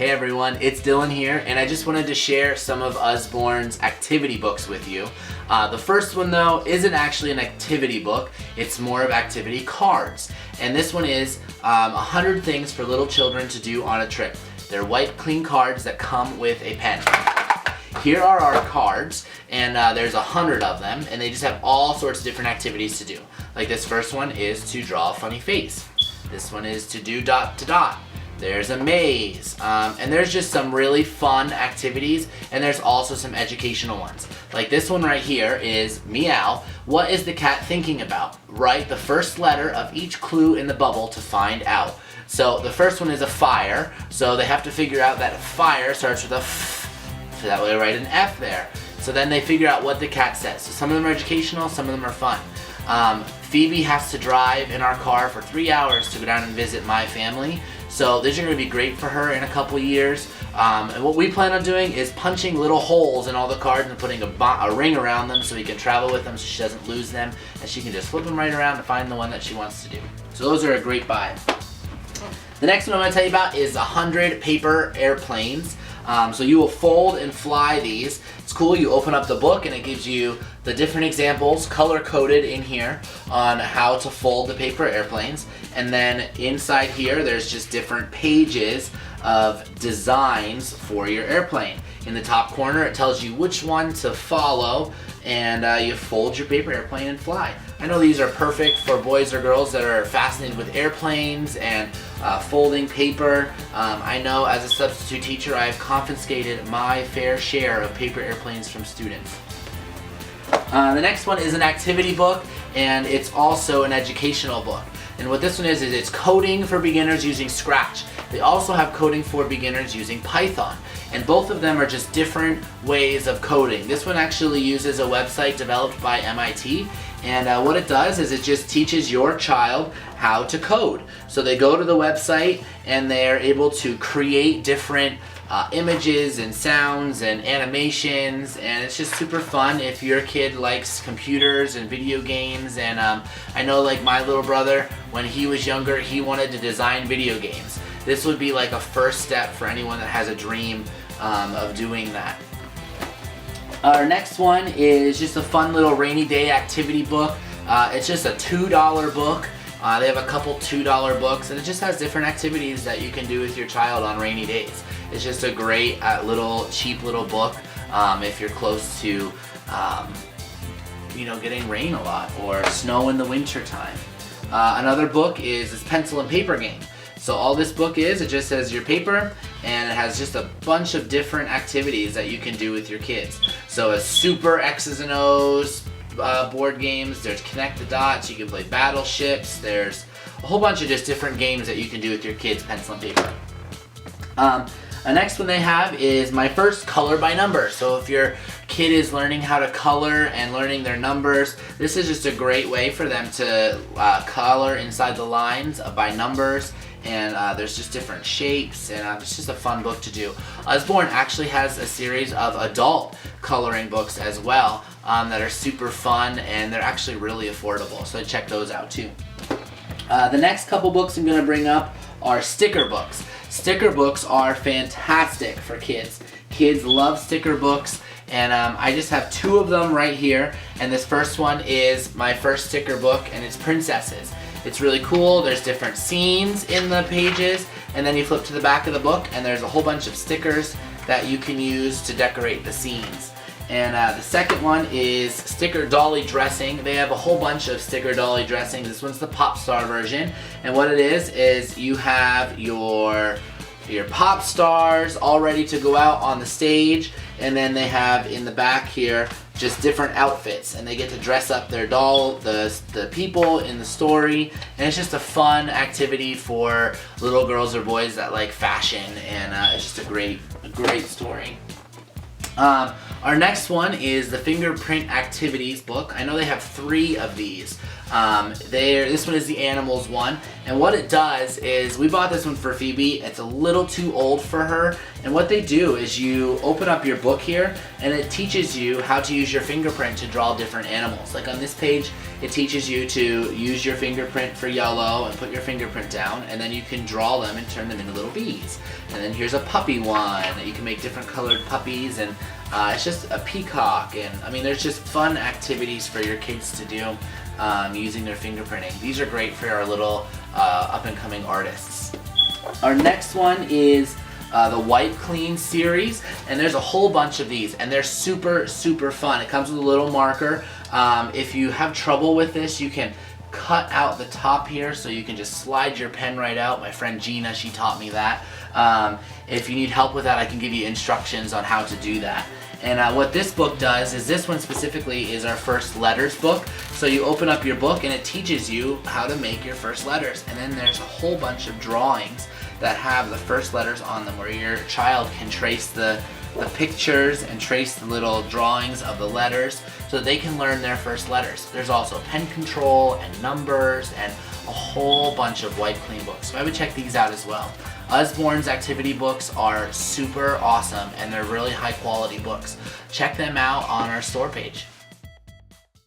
Hey everyone, it's Dylan here, and I just wanted to share some of Usborne's activity books with you. The first one though isn't actually an activity book, it's more of activity cards. And this one is 100 things for little children to do on a trip. They're white clean cards that come with a pen. Here are our cards, and there's 100 of them, and they just have all sorts of different activities to do. Like this first one is to draw a funny face. This one is to do dot to dot. There's a maze, and there's just some really fun activities, and there's also some educational ones. Like this one right here is meow. What is the cat thinking about? Write the first letter of each clue in the bubble to find out. So the first one is a fire, so they have to figure out that fire starts with a F, so that way write an F there. So then they figure out what the cat says. So some of them are educational, some of them are fun. Phoebe has to drive in our car for 3 hours to go down and visit my family. So these are going to be great for her in a couple years. And what we plan on doing is punching little holes in all the cards and putting a ring around them so we can travel with them so she doesn't lose them. And she can just flip them right around and find the one that she wants to do. So those are a great buy. The next one I'm going to tell you about is 100 paper airplanes. So you will fold and fly these. It's cool, you open up the book and it gives you the different examples color-coded in here on how to fold the paper airplanes. And then inside here there's just different pages of designs for your airplane. In the top corner it tells you which one to follow, and you fold your paper airplane and fly. I know these are perfect for boys or girls that are fascinated with airplanes and folding paper. I know as a substitute teacher I've confiscated my fair share of paper airplanes from students. The next one is an activity book, and it's also an educational book. And what this one is it's coding for beginners using Scratch. They also have coding for beginners using Python. And both of them are just different ways of coding. This one actually uses a website developed by MIT. And what it does is it just teaches your child how to code. So they go to the website and they're able to create different images and sounds and animations, and it's just super fun if your kid likes computers and video games. And I know, like my little brother, when he was younger, he wanted to design video games. This would be like a first step for anyone that has a dream of doing that. Our next one is just a fun little rainy day activity book. It's just a $2 book. They have a couple $2 books, and it just has different activities that you can do with your child on rainy days. It's just a great cheap little book if you're close to getting rain a lot or snow in the winter time. Another book is this pencil and paper game. So all this book is, it just says your paper, and it has just a bunch of different activities that you can do with your kids. So a super X's and O's board games, there's connect the dots, you can play battleships, there's a whole bunch of just different games that you can do with your kids, pencil and paper. The next one they have is my first color by number. So if your kid is learning how to color and learning their numbers, this is just a great way for them to color inside the lines by numbers. And there's just different shapes, and it's just a fun book to do. Usborne actually has a series of adult coloring books as well that are super fun, and they're actually really affordable, so check those out too. The next couple books I'm going to bring up are sticker books. Sticker books are fantastic for kids. Kids love sticker books, and I just have 2 of them right here, and this first one is my first sticker book, and it's princesses. It's really cool. There's different scenes in the pages, and then you flip to the back of the book and there's a whole bunch of stickers that you can use to decorate the scenes. And the second one is sticker dolly dressing. They have a whole bunch of sticker dolly dressing. This one's the pop star version, and what it is you have your pop stars all ready to go out on the stage, and then they have in the back here just different outfits, and they get to dress up their doll, the people in the story, and it's just a fun activity for little girls or boys that like fashion, and it's just a great story. Our next one is the fingerprint activities book. I know they have 3 of these. This one is the animals one, and what it does is, we bought this one for Phoebe. It's a little too old for her, and what they do is you open up your book here and it teaches you how to use your fingerprint to draw different animals. Like on this page, it teaches you to use your fingerprint for yellow and put your fingerprint down, and then you can draw them and turn them into little bees. And then here's a puppy one that you can make different colored puppies, and it's just a peacock, and I mean there's just fun activities for your kids to do using their fingerprinting. These are great for our little up and coming artists. Our next one is the Wipe Clean series, and there's a whole bunch of these, and they're super fun. It comes with a little marker. If you have trouble with this, you can cut out the top here so you can just slide your pen right out. My friend Gina, she taught me that. If you need help with that, I can give you instructions on how to do that. And what this book does is, this one specifically is our first letters book. So you open up your book and it teaches you how to make your first letters. And then there's a whole bunch of drawings that have the first letters on them, where your child can trace the pictures and trace the little drawings of the letters so that they can learn their first letters. There's also pen control and numbers and a whole bunch of Wipe Clean books. So I would check these out as well. Usborne's activity books are super awesome, and they're really high quality books. Check them out on our store page.